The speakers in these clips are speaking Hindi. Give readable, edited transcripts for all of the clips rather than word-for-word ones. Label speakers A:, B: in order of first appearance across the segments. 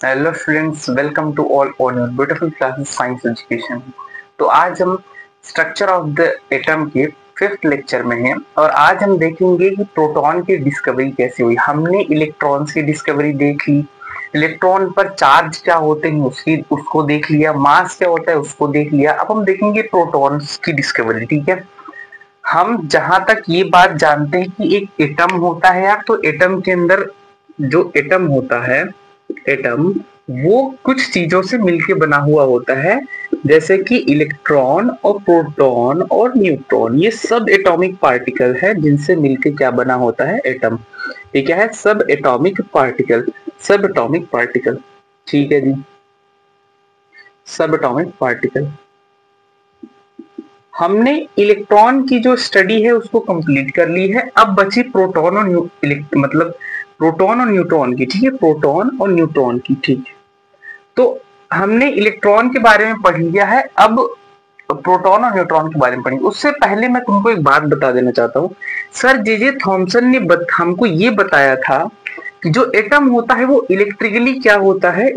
A: Hello friends, welcome to all on your beautiful classes science education. तो आज हम स्ट्रक्चर ऑफ द एटम के 5th लेक्चर में हैं और आज हम देखेंगे कि प्रोटॉन की डिस्कवरी कैसे हुई। हमने इलेक्ट्रॉन्स की डिस्कवरी देख ली, इलेक्ट्रॉन पर चार्ज क्या होते हैं उसको देख लिया, मास क्या होता है उसको देख लिया। अब हम देखेंगे प्रोटॉन्स की डिस्कवरी। ठीक है, हम जहां तक ये बात जानते हैं कि एक एटम होता है यार, तो एटम के अंदर जो एटम होता है, एटम वो कुछ चीजों से मिलके बना हुआ होता है, जैसे कि इलेक्ट्रॉन और प्रोटॉन और न्यूट्रॉन। ये सब एटॉमिक पार्टिकल है जिनसे मिलके क्या बना होता है, एटम। ये क्या है, सब एटॉमिक पार्टिकल, सब एटॉमिक पार्टिकल। ठीक है जी, सब एटॉमिक पार्टिकल। हमने इलेक्ट्रॉन की जो स्टडी है उसको कंप्लीट कर ली है। अब बची प्रोटॉन और मतलब प्रोटॉन और न्यूट्रॉन की। ठीक है, प्रोटॉन और न्यूट्रॉन की। ठीक है, तो हमने इलेक्ट्रॉन के बारे में पढ़ लिया है, अब प्रोटॉन और न्यूट्रॉन के बारे में पढ़ेंगे। उससे पहले मैं तुमको एक बात बता देना चाहता हूँ। सर जे थॉमसन ने हमको ये बताया था कि जो एटम होता है वो इलेक्ट्रिकली क्या होता है,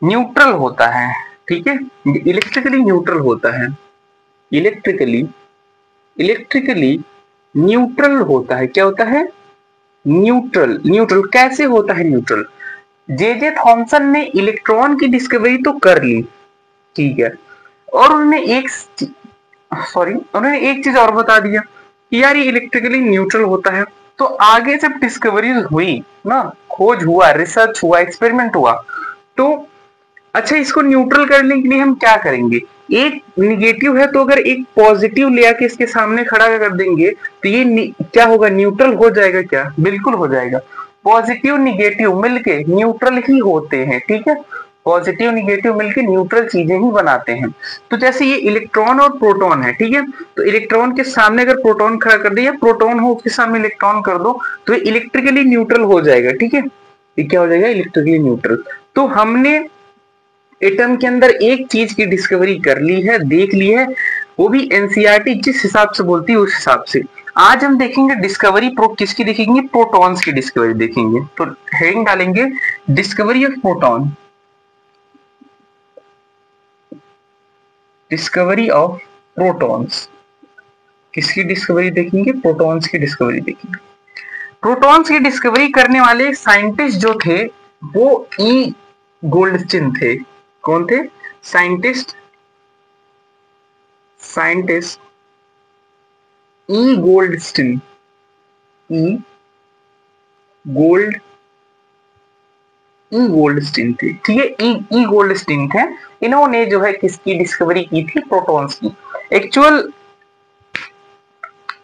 A: न्यूट्रल होता है। ठीक है, इलेक्ट्रिकली न्यूट्रल होता है, इलेक्ट्रिकली इलेक्ट्रिकली न्यूट्रल होता है। क्या होता है, न्यूट्रल। न्यूट्रल कैसे होता है, न्यूट्रल। जे थॉमसन ने इलेक्ट्रॉन की डिस्कवरी तो कर ली, ठीक है, और उन्होंने एक चीज और बता दिया कि यार ये इलेक्ट्रिकली न्यूट्रल होता है। तो आगे जब डिस्कवरी हुई ना, खोज हुआ, रिसर्च हुआ, एक्सपेरिमेंट हुआ, तो अच्छा इसको न्यूट्रल करने के लिए हम क्या करेंगे। एक निगेटिव है तो अगर एक पॉजिटिव ले आके इसके सामने खड़ा कर देंगे तो ये क्या होगा, न्यूट्रल हो जाएगा। क्या, बिल्कुल हो जाएगा। पॉजिटिव निगेटिव मिलके न्यूट्रल ही होते हैं। ठीक है, पॉजिटिव निगेटिव मिलके न्यूट्रल चीजें ही बनाते हैं। तो जैसे ये इलेक्ट्रॉन और प्रोटॉन है, ठीक है, तो इलेक्ट्रॉन के सामने अगर प्रोटॉन खड़ा कर दिया, प्रोटॉन हो उसके सामने इलेक्ट्रॉन कर दो, तो ये इलेक्ट्रिकली न्यूट्रल हो जाएगा। ठीक है, ये क्या हो जाएगा, इलेक्ट्रिकली न्यूट्रल। तो हमने एटम के अंदर एक चीज की डिस्कवरी कर ली है, देख ली है, वो भी एनसीईआरटी जिस हिसाब से बोलती है उस हिसाब से। आज हम देखेंगे डिस्कवरी किसकी देखेंगे, प्रोटॉन्स की डिस्कवरी देखेंगे। तो हेडिंग डालेंगे discovery of proton, discovery of protons. किसकी डिस्कवरी देखेंगे, प्रोटॉन्स की डिस्कवरी देखेंगे। प्रोटॉन्स की डिस्कवरी करने वाले साइंटिस्ट जो थे वो ई गोल्डस्टीन थे। कौन थे, साइंटिस्ट साइंटिस्ट ई गोल्डस्टीन, ई गोल्ड ई गोल्डस्टीन थे। ठीक है, ई गोल्डस्टीन थे। इन्होंने जो है किसकी डिस्कवरी की थी, प्रोटॉन्स की। एक्चुअल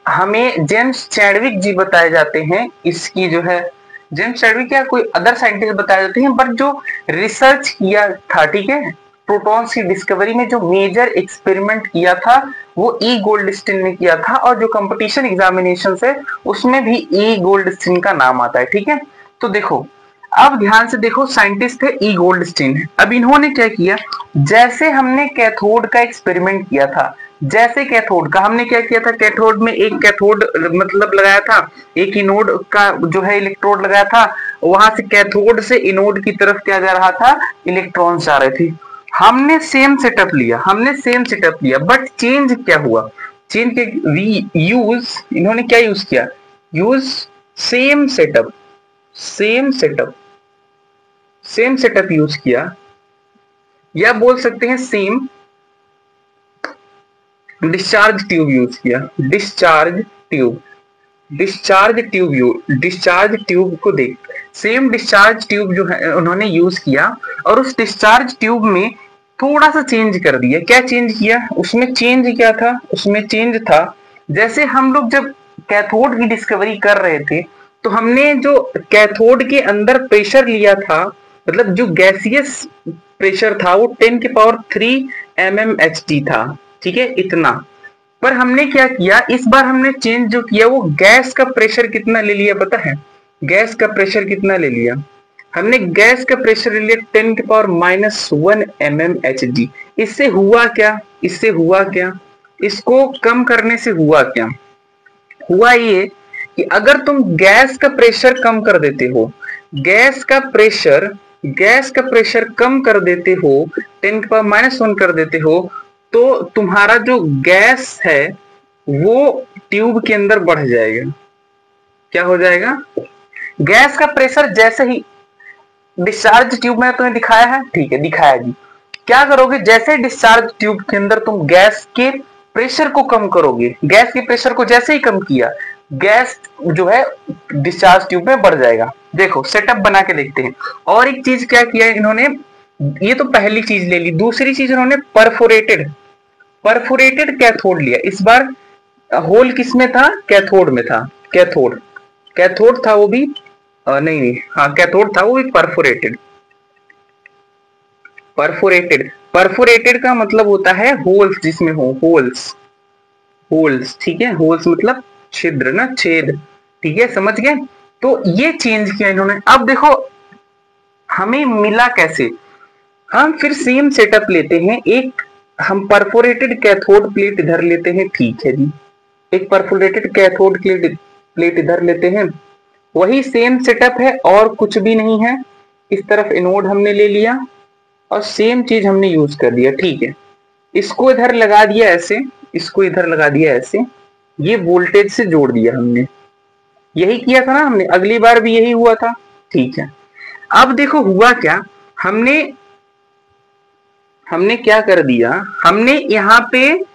A: हमें जेम्स चैडविक जी बताए जाते हैं, इसकी जो है जेम्स चैडविक या कोई अदर साइंटिस्ट बताए जाते हैं, बट जो रिसर्च किया था, ठीक है, प्रोटॉन्स की डिस्कवरी में जो मेजर एक्सपेरिमेंट किया था वो ई गोल्डस्टीन ने किया था, और जो कंपटीशन एग्जामिनेशन है उसमें भी ई गोल्डस्टीन का नाम आता है। ठीक है, तो देखो अब ध्यान से देखो, साइंटिस्ट है ई गोल्डस्टीन। अब इन्होंने क्या किया, जैसे हमने कैथोड का एक्सपेरिमेंट किया था, जैसे कैथोड का हमने क्या किया था, कैथोड में एक कैथोड मतलब लगाया था, एक इनोड का जो है इलेक्ट्रोड लगाया था, वहां से कैथोड से इनोड की तरफ क्या जा रहा था, इलेक्ट्रॉन जा रहे थे। हमने सेम सेटअप लिया, बट चेंज क्या हुआ, चेंज के इन्होंने क्या यूज किया, same setup same setup use किया, या बोल सकते हैं सेम डिस्चार्ज ट्यूब यूज किया। डिस्चार्ज ट्यूब को देख, सेम डिस्चार्ज ट्यूब जो है उन्होंने यूज किया, और उस डिस्चार्ज ट्यूब में थोड़ा सा चेंज कर दिया। क्या चेंज किया, उसमें चेंज क्या था, उसमें चेंज था, जैसे हम लोग जब कैथोड की डिस्कवरी कर रहे थे तो हमने जो कैथोड के अंदर प्रेशर लिया था, मतलब जो गैसियस प्रेशर था वो 10⁻³ mmHg था। ठीक है, इतना। पर हमने क्या किया, इस बार हमने चेंज जो किया वो गैस का प्रेशर कितना ले लिया, पता है गैस का प्रेशर कितना ले लिया, हमने गैस का प्रेशर ले लिया 10⁻⁻1 mmHg। इससे हुआ क्या, इसको कम करने से हुआ ये कि अगर तुम गैस का प्रेशर कम कर देते हो, गैस का प्रेशर गैस का प्रेशर कम कर देते हो, 10⁻⁻1 कर देते हो, तो तुम्हारा जो गैस है वो ट्यूब के अंदर बढ़ जाएगा। क्या हो जाएगा? गैस का प्रेशर जैसे ही डिस्चार्ज ट्यूब में तुम्हें दिखाया है, ठीक है दिखाया जी। क्या करोगे? जैसे डिस्चार्ज ट्यूब के अंदर तुम गैस के प्रेशर को कम करोगे, गैस के प्रेशर को जैसे ही कम किया, गैस जो है डिस्चार्ज ट्यूब में बढ़ जाएगा। देखो सेटअप बना के देखते हैं। और एक चीज क्या किया इन्होंने, ये तो पहली चीज ले ली, दूसरी चीज इन्होंने परफोरेटेड कैथोड लिया। इस बार होल किसमें था? कैथोड में था। कैथोड था वो भी नहीं, हाँ कैथोड था वो भी परफोरेटेड का मतलब होता है होल्स, जिसमें हो होल्स, ठीक है, होल्स मतलब छिद्र ना, छेद, ठीक है, समझ गए। तो ये चेंज किया इन्होंने। अब देखो हमें मिला कैसे, हम फिर सेम सेटअप लेते हैं, एक हम परफोरेटेड कैथोड प्लेट इधर लेते हैं, ठीक है जी, एक परफोरेटेड कैथोड प्लेट इधर लेते हैं, वही सेम सेटअप है और कुछ भी नहीं है। इस तरफ एनोड हमने ले लिया और सेम चीज हमने यूज कर दिया, ठीक है। इसको इधर लगा दिया ऐसे, इसको इधर लगा दिया ऐसे, ये वोल्टेज से जोड़ दिया हमने। यही किया था ना हमने, अगली बार भी यही हुआ था, ठीक है। अब देखो हुआ क्या, हमने क्या कर दिया, हमने यहां पे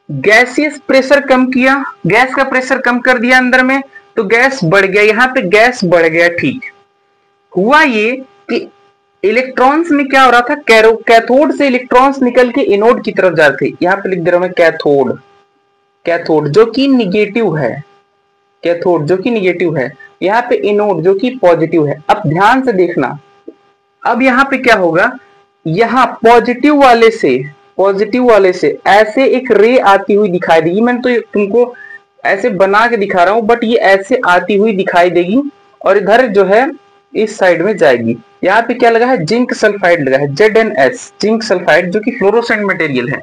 A: गैसियस प्रेशर कम किया, गैस का प्रेशर कम कर दिया अंदर में, तो गैस बढ़ गया, यहां पे गैस बढ़ गया, ठीक। हुआ ये कि इलेक्ट्रॉन्स में क्या हो रहा था, कैथोड से इलेक्ट्रॉन्स निकल के एनोड की तरफ जा रहे थे। यहां पे लिख दे रहा हूं मैं कैथोड जो कि निगेटिव है, कैथोड जो कि निगेटिव है, यहाँ पे एनोड जो कि पॉजिटिव है। अब ध्यान से देखना, अब यहाँ पे क्या होगा, यहाँ पॉजिटिव वाले से ऐसे एक रे आती हुई दिखाई देगी। मैंने तो तुमको ऐसे बना के दिखा रहा हूं, बट ये ऐसे आती हुई दिखाई देगी और इधर जो है इस साइड में जाएगी। यहाँ पे क्या लगा है, जिंक सल्फाइड लगा है, ZnS, जिंक सल्फाइड, जो कि फ्लोरोसेंट मटेरियल है।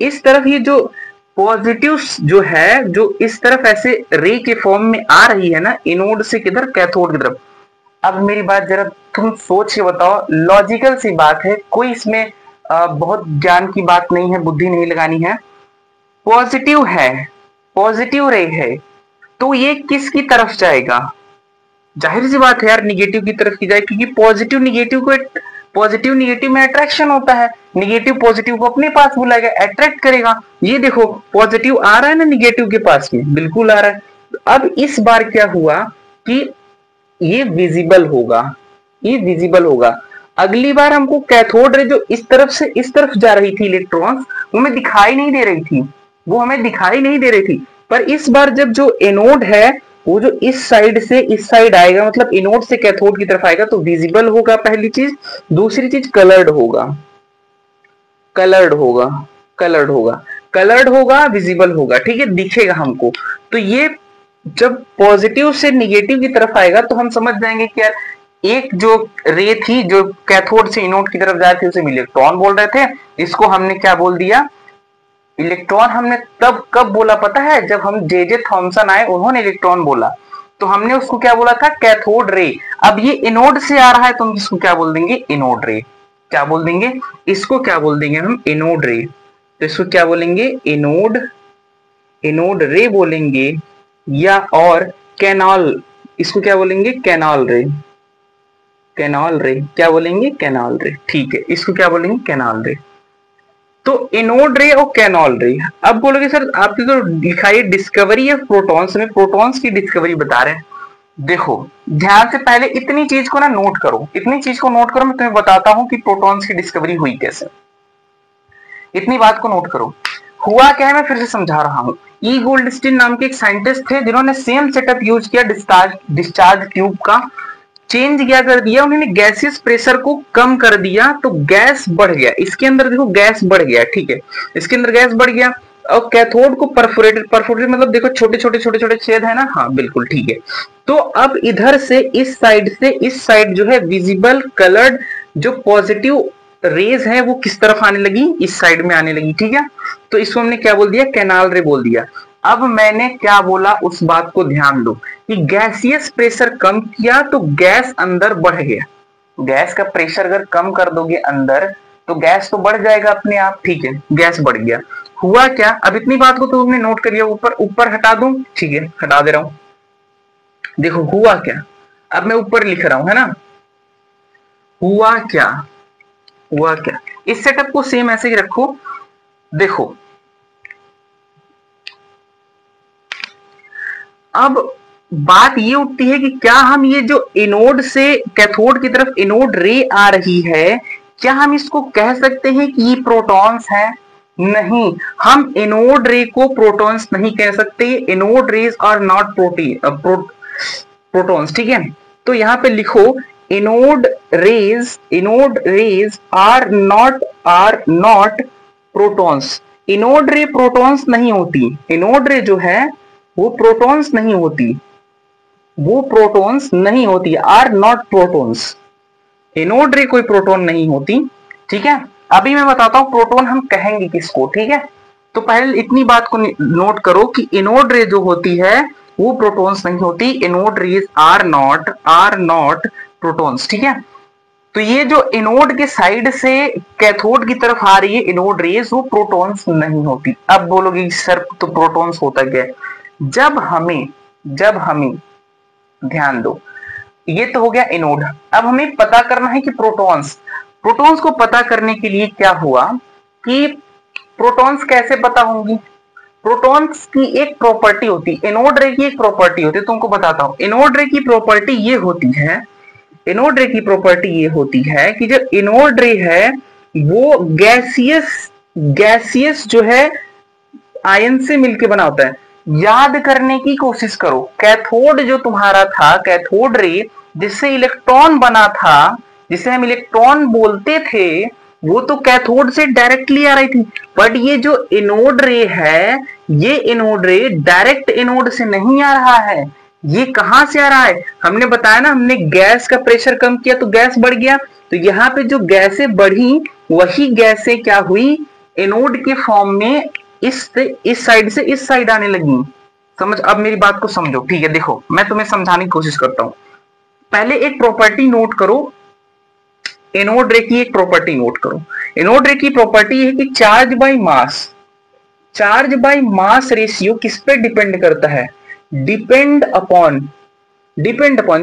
A: इस तरफ ये जो पॉजिटिव जो है, जो इस तरफ ऐसे रे के फॉर्म में आ रही है ना, एनोड से किधर, कैथोड की तरफ। अब मेरी बात जरा तुम सोच के बताओ, लॉजिकल सी बात है, कोई इसमें बहुत ज्ञान की बात नहीं है, बुद्धि नहीं लगानी है। पॉजिटिव है, पॉजिटिव रे है, तो ये किसकी तरफ जाएगा? जाहिर सी बात है यार, निगेटिव की तरफ की जाए, क्योंकि पॉजिटिव निगेटिव में अट्रैक्शन होता है, निगेटिव पॉजिटिव को अपने पास बुलाएगा, अट्रैक्ट करेगा। ये देखो पॉजिटिव आ रहा है ना निगेटिव के पास में, बिल्कुल आ रहा है। अब इस बार क्या हुआ कि ये विजिबल होगा। अगली बार हमको कैथोड रे जो इस तरफ से इस तरफ जा रही थी इलेक्ट्रॉन्स, वो हमें दिखाई नहीं दे रही थी, पर इस बार जब जो एनोड है वो जो इस साइड से इस साइड आएगा, मतलब एनोड से कैथोड की तरफ आएगा, तो विजिबल होगा पहली चीज। दूसरी चीज कलर्ड होगा, विजिबल होगा, ठीक है, दिखेगा हमको। तो ये जब पॉजिटिव से निगेटिव की तरफ आएगा तो हम समझ जाएंगे कि यार एक जो रे थी जो कैथोड से एनोड की तरफ जा रही थी उसे इलेक्ट्रॉन बोल रहे थे, इसको हमने क्या बोल दिया, इलेक्ट्रॉन। हमने तब कब बोला पता है, जब हम जे थॉमसन आए, उन्होंने इलेक्ट्रॉन बोला, तो हमने उसको क्या बोला था, कैथोड रे। अब ये एनोड से आ रहा है तो हम इसको क्या बोल देंगे, एनोड रे। क्या बोल देंगे, इसको क्या बोल देंगे हम, एनोड रे। तो इसको क्या बोलेंगे, एनोड रे बोलेंगे, या और कैनाल, इसको क्या बोलेंगे, कैनाल रे। क्या बोलेंगे, कैनाल रे, ठीक है, इसको क्या बोलेंगे, कैनाल रे। तो एनोड रे और कैनाल रे। अब बोलोगे सर आपने तो लिखा है डिस्कवरी ऑफ प्रोटॉन्स, में प्रोटॉन्स की डिस्कवरी बता रहे हैं। देखो ध्यान से पहले इतनी चीज को नोट करो, मैं तुम्हें बताता हूं कि प्रोटॉन्स की डिस्कवरी हुई कैसे। इतनी बात को नोट करो। हुआ क्या है, मैं फिर से समझा रहा हूं। ई गोल्डस्टीन नाम के एक साइंटिस्ट थे जिन्होंने सेम सेटअप यूज किया डिस्चार्ज ट्यूब का। चेंज क्या कर दिया उन्होंने, गैसियस प्रेशर को कम कर दिया, तो गैस बढ़ गया। इसके अंदर देखो गैस बढ़ गया, ठीक है, इसके अंदर गैस बढ़ गया। और कैथोड को परफोरेटेड मतलब देखो छोटे छोटे छेद है ना, हाँ बिल्कुल ठीक है। तो अब इधर से इस साइड जो है विजिबल कलर्ड जो पॉजिटिव रेज है वो किस तरफ आने लगी, इस साइड में आने लगी, ठीक है। तो इसको हमने क्या बोल दिया, कैनाल रे बोल दिया। अब मैंने क्या बोला उस बात को ध्यान दो कि गैसियस प्रेशर कम किया तो गैस अंदर बढ़ गया। गैस का प्रेशर अगर कम कर दोगे अंदर तो गैस तो बढ़ जाएगा अपने आप, ठीक है, गैस बढ़ गया। हुआ क्या, अब इतनी बात को तो तुमने नोट कर लिया, ऊपर ऊपर हटा दूं, ठीक है हटा दे रहा हूं। देखो हुआ क्या, अब मैं ऊपर लिख रहा हूं, है ना, हुआ क्या, हुआ क्या। इस सेटअप को सेम ऐसे ही रखो। देखो अब बात ये उठती है कि क्या हम ये जो एनोड से कैथोड की तरफ एनोड रे आ रही है, क्या हम इसको कह सकते हैं कि ये प्रोटॉन्स है? नहीं, हम एनोड रे को प्रोटॉन्स नहीं कह सकते। Anode rays are not protons, ठीक है। तो यहां पे लिखो anode rays are not protons. Anode ray protons नहीं होती, एनोड रे जो है वो प्रोटॉन्स नहीं होती, वो प्रोटॉन्स नहीं होती, आर नॉट प्रोटॉन्स। एनोड रे कोई प्रोटॉन नहीं होती, ठीक है। अभी मैं बताता हूं प्रोटॉन हम कहेंगे किसको, ठीक है। तो पहले इतनी बात को नोट करो कि एनोड रे जो होती है वो प्रोटॉन्स नहीं होती, anode rays are not protons, ठीक है। तो ये जो एनोड के साइड से कैथोड की तरफ आ रही है एनोड रेज, वो प्रोटॉन्स नहीं होती। अब बोलोगे सर तो प्रोटॉन्स होता क्या है? जब हमें ध्यान दो, ये तो हो गया एनोड। अब हमें पता करना है कि प्रोटॉन्स को पता करने के लिए क्या हुआ कि प्रोटॉन्स कैसे पता होंगी। प्रोटॉन्स की एक प्रॉपर्टी होती, एनोड रे की एक प्रॉपर्टी होती है, तुमको बताता हूं। एनोड रे की प्रॉपर्टी ये होती है, एनोड रे की प्रॉपर्टी ये होती है कि जो एनोड रे है वो गैसियस जो है आयन से मिलकर बना होता है। याद करने की कोशिश करो, कैथोड जो तुम्हारा था, कैथोड रे जिससे इलेक्ट्रॉन बना था, जिसे हम इलेक्ट्रॉन बोलते थे, वो तो कैथोड से डायरेक्टली आ रही थी। बट ये जो एनोड रे है, ये एनोड रे डायरेक्ट एनोड से नहीं आ रहा है। ये कहां से आ रहा है? हमने बताया ना, हमने गैस का प्रेशर कम किया तो गैस बढ़ गया। तो यहाँ पे जो गैसें बढ़ी वही गैसें क्या हुई, एनोड के फॉर्म में इस साइड से इस साइड आने लगी। समझ, अब मेरी बात को समझो, ठीक है। देखो मैं तुम्हें समझाने की कोशिश करता हूं। पहले एक प्रॉपर्टी नोट करो, एनोड रे की एक प्रॉपर्टी नोट करो। एनोड रे की प्रॉपर्टी है कि चार्ज बाय मास रेशियो किस पे डिपेंड करता है? Depend upon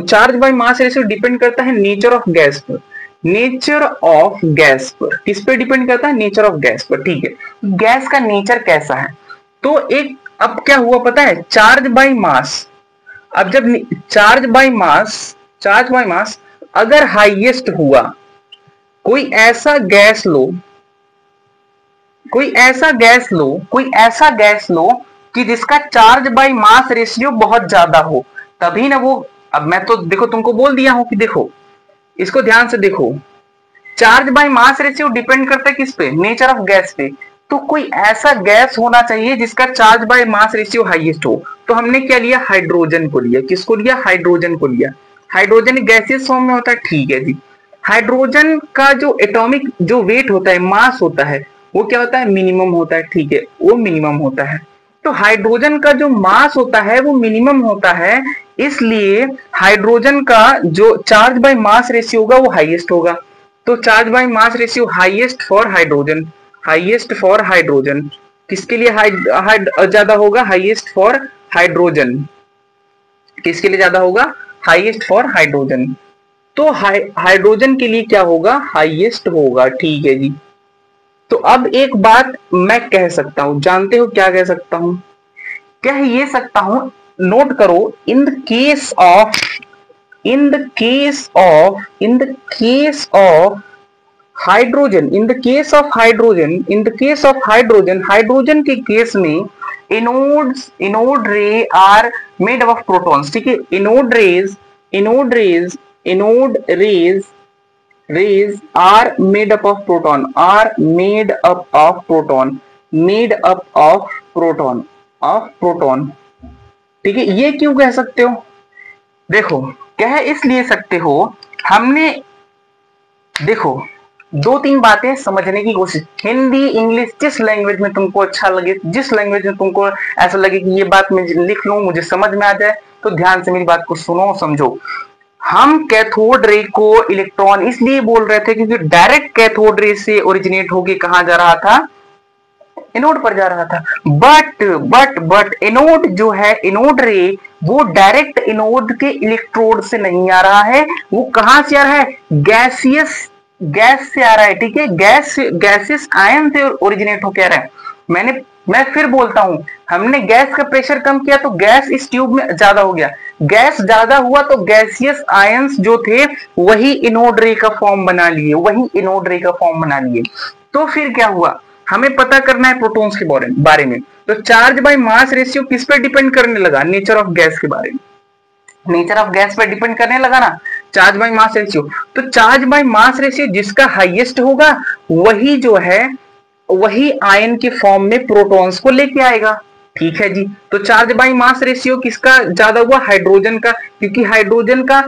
A: charge by mass ratio depend करता है नेचर ऑफ गैस पर। नेचर ऑफ गैस पर किस पे डिपेंड करता है? नेचर ऑफ गैस पर, ठीक है। गैस का नेचर कैसा है? तो एक अब क्या हुआ पता है, चार्ज बाय मास। अब जब चार्ज बाय मास अगर हाईएस्ट हुआ, कोई ऐसा गैस लो कि जिसका चार्ज बाय मास रेशियो बहुत ज्यादा हो, तभी ना वो, अब मैं तो देखो तुमको बोल दिया हूं कि देखो इसको ध्यान से देखो, charge by mass ratio depend करता है किस पे? नेचर ऑफ गैस पे। तो कोई ऐसा गैस होना चाहिए जिसका charge by mass ratio highest हो। तो हमने क्या लिया? हाइड्रोजन को लिया। किसको लिया? हाइड्रोजन को लिया। हाइड्रोजन गैसियस फॉर्म में होता है, ठीक है जी। हाइड्रोजन का जो एटॉमिक जो वेट होता है, मास होता है, वो क्या होता है? मिनिमम होता है, ठीक है, वो मिनिमम होता है। तो हाइड्रोजन का जो मास होता है वो मिनिमम होता है, इसलिए हाइड्रोजन का जो चार्ज बाय मास रेशियो होगा वो हाईएस्ट होगा। तो charge by mass ratio highest for hydrogen, किसके लिए ज्यादा होगा? Highest for hydrogen. किसके लिए ज्यादा होगा? Highest for hydrogen. तो हाइड्रोजन के लिए क्या होगा? हाईएस्ट होगा, ठीक है जी। तो अब एक बात मैं कह सकता हूं, जानते हो क्या कह सकता हूं? कह ये सकता हूं, नोट करो, in the case of hydrogen के केस में anode ray are made up of protons, ठीक है। Anode rays are made up of proton, ठीक है। ये क्यों कह सकते हो? देखो कह इसलिए सकते हो, हमने देखो दो तीन बातें समझने की कोशिश, हिंदी इंग्लिश जिस लैंग्वेज में तुमको अच्छा लगे, जिस लैंग्वेज में तुमको ऐसा लगे कि ये बात मैं लिख लूं मुझे समझ में आ जाए, तो ध्यान से मेरी बात को सुनो समझो। हम कैथोड रे को इलेक्ट्रॉन इसलिए बोल रहे थे क्योंकि डायरेक्ट कैथोड रे से ओरिजिनेट होके कहां जा रहा था, एनोड पर जा रहा था। बट एनोड जो है, एनोड रे वो डायरेक्ट एनोड के इलेक्ट्रोड से नहीं आ रहा है, वो कहां से आ रहा है, गैस से आ रहा है। ठीक है, गैसेस आयन से ओरिजिनेट होकर आ रहा है। मैं फिर बोलता हूं, हमने गैस का प्रेशर कम किया तो गैस इस ट्यूब में ज्यादा हो गया, गैस ज्यादा हुआ तो गैसियस आयंस जो थे वही एनोड रे का फॉर्म बना लिए, वही एनोड रे का फॉर्म बना लिए। तो फिर क्या हुआ, हमें पता करना है प्रोटॉन्स के बारे में। तो चार्ज बाय मास रेशियो किस पे डिपेंड करने लगा, नेचर ऑफ गैस के बारे में, नेचर ऑफ गैस पर डिपेंड करने लगा ना, चार्ज बाय मास रेशियो। तो चार्ज बाय मास रेशियो जिसका हाईएस्ट होगा वही जो है, वही आयन के फॉर्म में प्रोटॉन्स को लेके आएगा। ठीक है जी, तो चार्ज बाय मास रेशियो किसका ज्यादा हुआ, हाइड्रोजन का, क्योंकि हाइड्रोजन का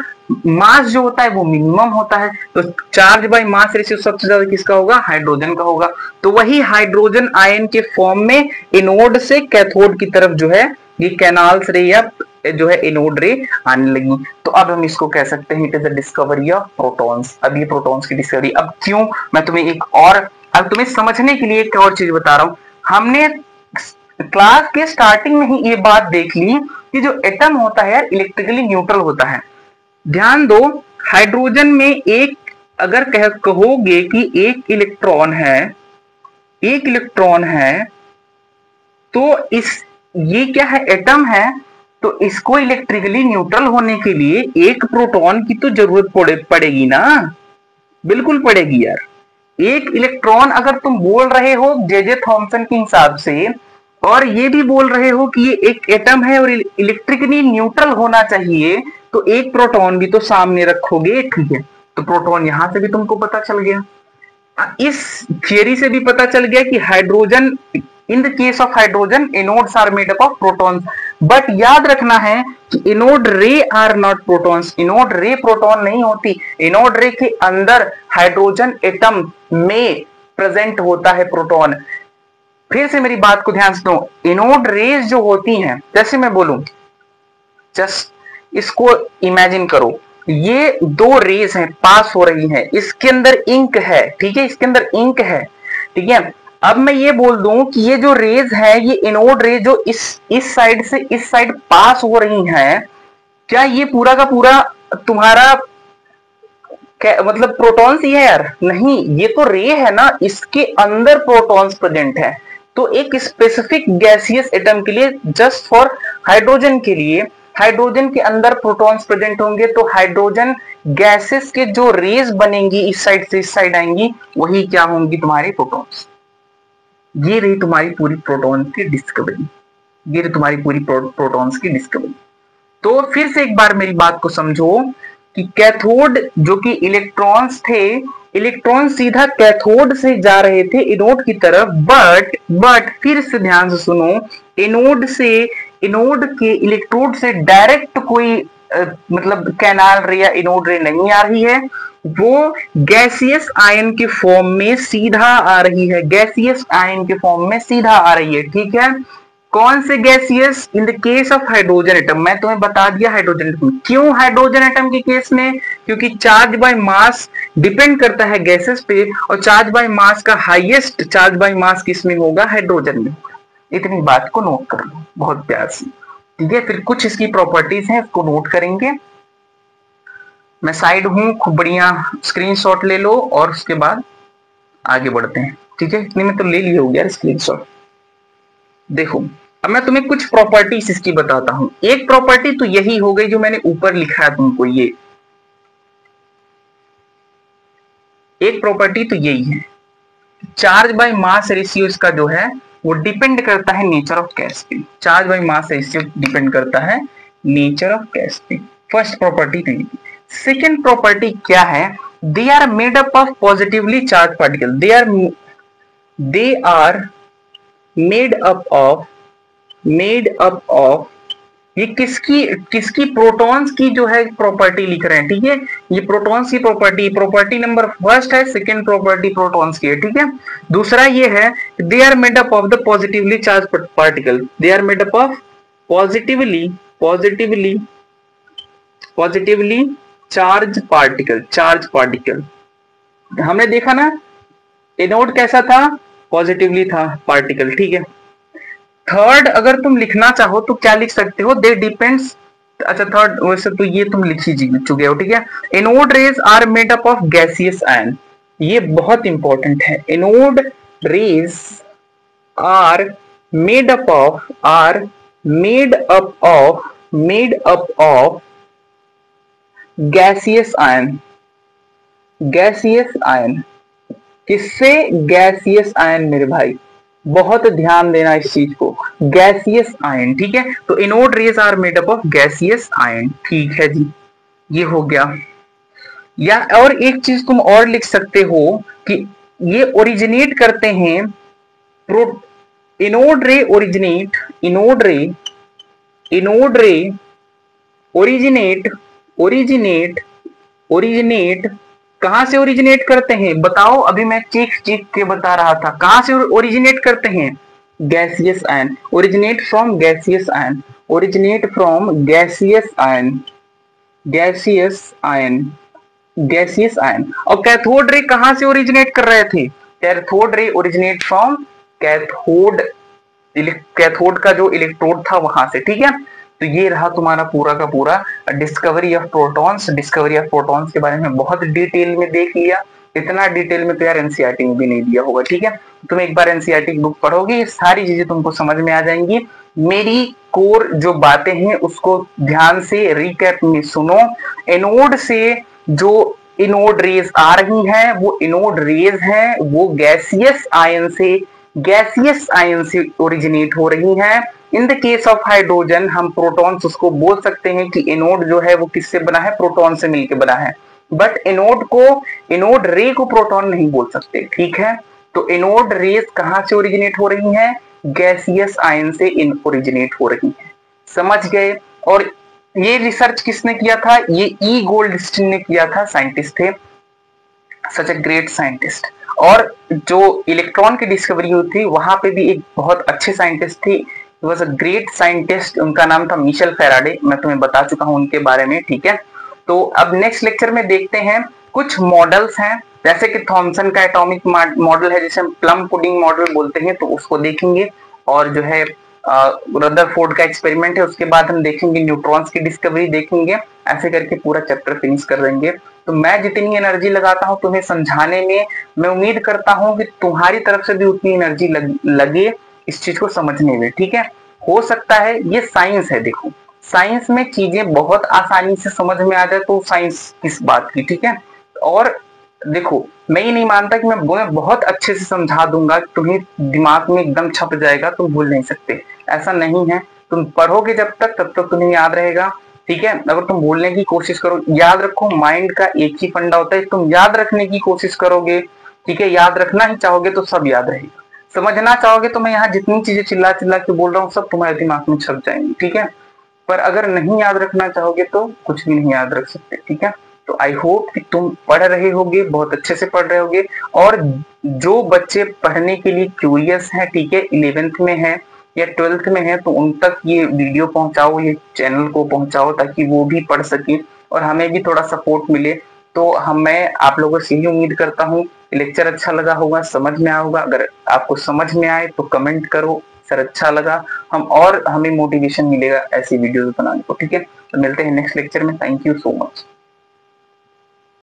A: मास जो होता है वो मिनिमम होता है। तो चार्ज बाय मास रेशियो सबसे ज्यादा किसका होगा, हाइड्रोजन का होगा। तो वही हाइड्रोजन आयन के फॉर्म में एनोड से कैथोड की तरफ जो है ये कैनाल्स रे या जो है एनोड रे आने लगी। तो अब हम इसको कह सकते हैं it is the discovery of protons. अब ये प्रोटॉन्स की डिस्कवरी, अब क्यों, मैं तुम्हें एक और, अब तुम्हें समझने के लिए एक और चीज बता रहा हूं। हमने क्लास के स्टार्टिंग में ही ये बात देख ली कि जो एटम होता है यार इलेक्ट्रिकली न्यूट्रल होता है। ध्यान दो, हाइड्रोजन में एक, अगर कहोगे कि एक इलेक्ट्रॉन है तो ये क्या है, एटम है, तो इसको इलेक्ट्रिकली न्यूट्रल होने के लिए एक प्रोटॉन की तो जरूरत पड़ेगी ना, बिल्कुल पड़ेगी यार। एक इलेक्ट्रॉन, अगर तुम बोल रहे हो जे थॉमसन के हिसाब से, और ये भी बोल रहे हो कि ये एक एटम है और इलेक्ट्रिकली न्यूट्रल होना चाहिए, तो एक प्रोटॉन भी तो सामने रखोगे। ठीक है, तो प्रोटॉन यहां से भी तुमको पता चल गया, इस थियरी से भी पता चल गया कि hydrogen, in the case of hydrogen anodes are made up of protons. But याद रखना है कि anode ray are not protons, anode ray proton नहीं होती, एनोड रे के अंदर हाइड्रोजन एटम में प्रेजेंट होता है प्रोटॉन। फिर से मेरी बात को ध्यान से सुनो, एनोड रेज जो होती हैं, जैसे मैं बोलूं, जस्ट इसको इमेजिन करो, ये दो रेज हैं पास हो रही हैं, इसके अंदर इंक है, ठीक है, इसके अंदर इंक है, ठीक है। अब मैं ये बोल दूं कि ये जो रेज है, ये एनोड रे जो इस साइड से इस साइड पास हो रही हैं, क्या ये पूरा का पूरा तुम्हारा मतलब प्रोटॉन्स ही है यार? नहीं, ये तो रे है ना, इसके अंदर प्रोटॉन्स प्रेजेंट है। तो एक स्पेसिफिक गैसियस एटम के लिए, जस्ट फॉर हाइड्रोजन के लिए, हाइड्रोजन के अंदर प्रोटॉन्स प्रेजेंट होंगे, तो हाइड्रोजन गैसेस के जो रेज बनेंगी इस साइड से इस साइड आएंगी, वही क्या होंगी, तुम्हारी प्रोटॉन्स। ये रही तुम्हारी पूरी प्रोटॉन्स की डिस्कवरी, ये रही तुम्हारी पूरी प्रोटॉन्स की डिस्कवरी। तो फिर से एक बार मेरी बात को समझो कि कैथोड जो कि इलेक्ट्रॉन्स थे, इलेक्ट्रॉन सीधा कैथोड से जा रहे थे एनोड की तरफ, बट फिर से ध्यान से सुनो, एनोड के इलेक्ट्रोड से डायरेक्ट कोई मतलब कैनाल रे या एनोड रे नहीं आ रही है, वो गैसियस आयन के फॉर्म में सीधा आ रही है, गैसियस आयन के फॉर्म में सीधा आ रही है। ठीक है, कौन से gaseous? In the case of hydrogen atom, मैं तुम्हें बता दिया हाइड्रोजन एटम। क्यों हाइड्रोजन एटम के केस में? क्योंकि चार्ज बाय मास डिपेंड करता है गैसेस पे, और चार्ज बाय मास का हाईएस्ट चार्ज बाय मास किस में होगा? हाइड्रोजन में होगा। इतनी बात को नोट कर लो बहुत प्यार से, ठीक है। फिर कुछ इसकी प्रॉपर्टीज हैं, इसको नोट करेंगे। मैं साइड हूं, खूब बढ़िया स्क्रीनशॉट ले लो और उसके बाद आगे बढ़ते हैं, ठीक है। इतने में तो ले लिए हो गया स्क्रीनशॉट। देखो, अब मैं तुम्हें कुछ प्रॉपर्टीज इसकी बताता हूं। एक प्रॉपर्टी तो यही हो गई जो मैंने ऊपर लिखा है तुमको, ये एक प्रॉपर्टी तो यही है, चार्ज बाय मास रेशियो इसका जो है वो डिपेंड करता है नेचर ऑफ गैस पे। Charge by mass ratio depend करता है नेचर ऑफ गैस पे। फर्स्ट प्रॉपर्टी नहीं। सेकेंड प्रॉपर्टी क्या है? They are made up of positively charge particle, they are made up of ये किसकी किसकी प्रोटॉन्स की जो है प्रॉपर्टी लिख रहे हैं, ठीक है। ये प्रोटॉन्स की प्रॉपर्टी नंबर फर्स्ट है, सेकंड प्रॉपर्टी प्रोटॉन्स की है, ठीक है। दूसरा ये है they are made up of the positively charge particle, they are made up of positively charge particle. हमने देखा ना एनोड कैसा था, पॉजिटिवली था पार्टिकल, ठीक है। थर्ड अगर तुम लिखना चाहो तो क्या लिख सकते हो, दे डिपेंड्स, अच्छा थर्ड वैसे तो ये तुम लिख ही चुके हो, ठीक है। Anode rays are made up of gaseous ion, ये बहुत इंपॉर्टेंट है। Anode rays are made up of gaseous ion, किससे, गैसियस आयन मेरे भाई, बहुत ध्यान देना इस चीज को, गैसियस आयन, ठीक है। तो anode rays are made up of gaseous ion, ठीक है जी, ये हो गया। या और एक चीज तुम और लिख सकते हो कि ये ओरिजिनेट करते हैं, एनोड रे ओरिजिनेट कहां से ओरिजिनेट करते हैं, बताओ, अभी मैं चीख के बता रहा था, कहां से ओरिजिनेट करते हैं, gaseous ion, originate from gaseous ion. और कैथोड रे कहां से ओरिजिनेट कर रहे थे, cathode ray originate from cathode का जो इलेक्ट्रोड था वहां से, ठीक है। तो ये रहा तुम्हारा पूरा का पूरा डिस्कवरी ऑफ प्रोटॉन्स के बारे में बहुत डिटेल में देख लिया। इतना डिटेल में तो यार एनसीईआरटी में भी नहीं दिया होगा, ठीक है। तुम एक बार एनसीईआरटी की बुक पढ़ोगे, ये सारी चीजें तुमको समझ में आ जाएंगी। मेरी कोर जो बातें हैं उसको ध्यान से रिकैप में सुनो। एनोड से जो एनोड रेज आ रही हैं वो एनोड रेज हैं, वो गैसियस आयन से ओरिजिनेट हो रही हैं। इन द केस ऑफ हाइड्रोजन हम प्रोटॉन्स उसको बोल सकते हैं कि एनोड जो है वो किससे बना है, प्रोटॉन से मिलकर बना है। बट एनोड रे को प्रोटॉन नहीं बोल सकते, ठीक है। तो एनोड रेज कहां से ओरिजिनेट हो रही हैं, गैसियस आयन से ओरिजिनेट हो रही हैं, समझ गए। और ये रिसर्च किसने किया था, ये ई गोल्डस्टीन ने किया था, साइंटिस्ट थे, सच ए ग्रेट साइंटिस्ट। और जो इलेक्ट्रॉन की डिस्कवरी हुई थी वहां पे भी एक बहुत अच्छे साइंटिस्ट थी, वॉज अ ग्रेट साइंटिस्ट, उनका नाम था मिशेल फैराडे, मैं तुम्हें बता चुका हूं उनके बारे में, ठीक है। तो अब नेक्स्ट लेक्चर में देखते हैं कुछ मॉडल्स हैं, जैसे कि थॉमसन का एटॉमिक मॉडल है जिसे हम प्लम पुडिंग मॉडल बोलते हैं, तो उसको देखेंगे। और जो है रदरफोर्ड का एक्सपेरिमेंट है, उसके बाद हम देखेंगे न्यूट्रॉन्स की डिस्कवरी देखेंगे, ऐसे करके पूरा चैप्टर फिनिश कर देंगे। तो मैं जितनी एनर्जी लगाता हूं तुम्हें समझाने में, मैं उम्मीद करता हूं कि तुम्हारी तरफ से भी उतनी एनर्जी लगे इस चीज को समझने में, ठीक है। हो सकता है ये साइंस है, देखो साइंस में चीजें बहुत आसानी से समझ में आ जाए तो साइंस किस बात की, ठीक है। और देखो मैं ये नहीं मानता कि मैं बहुत अच्छे से समझा दूंगा, तुम्हें दिमाग में एकदम छप जाएगा, तुम भूल नहीं सकते, ऐसा नहीं है। तुम पढ़ोगे जब तक तब तक तुम्हें याद रहेगा, ठीक है। अगर तुम भूलने की कोशिश करो, याद रखो माइंड का एक ही फंडा होता है, तुम याद रखने की कोशिश करोगे, ठीक है, याद रखना ही चाहोगे तो सब याद रहेगा, समझना चाहोगे तो मैं यहाँ जितनी चीजें चिल्ला के बोल रहा हूँ सब तुम्हारे दिमाग में छप जाएंगी, ठीक है। पर अगर नहीं याद रखना चाहोगे तो कुछ भी नहीं याद रख सकते, ठीक है। तो आई होप कि तुम पढ़ रहे होगे, बहुत अच्छे से पढ़ रहे होगे। और जो बच्चे पढ़ने के लिए क्यूरियस हैं, ठीक है, 11th में है या 12th में है, तो उन तक ये वीडियो पहुंचाओ, ये चैनल को पहुंचाओ, ताकि वो भी पढ़ सके और हमें भी थोड़ा सपोर्ट मिले। तो मैं आप लोगों से यही उम्मीद करता हूँ लेक्चर अच्छा लगा होगा, समझ में आया होगा। अगर आपको समझ में आए तो कमेंट करो सर अच्छा लगा, हमें मोटिवेशन मिलेगा ऐसी वीडियोस बनाने को, ठीक है। तो मिलते हैं नेक्स्ट लेक्चर में, थैंक यू सो मच।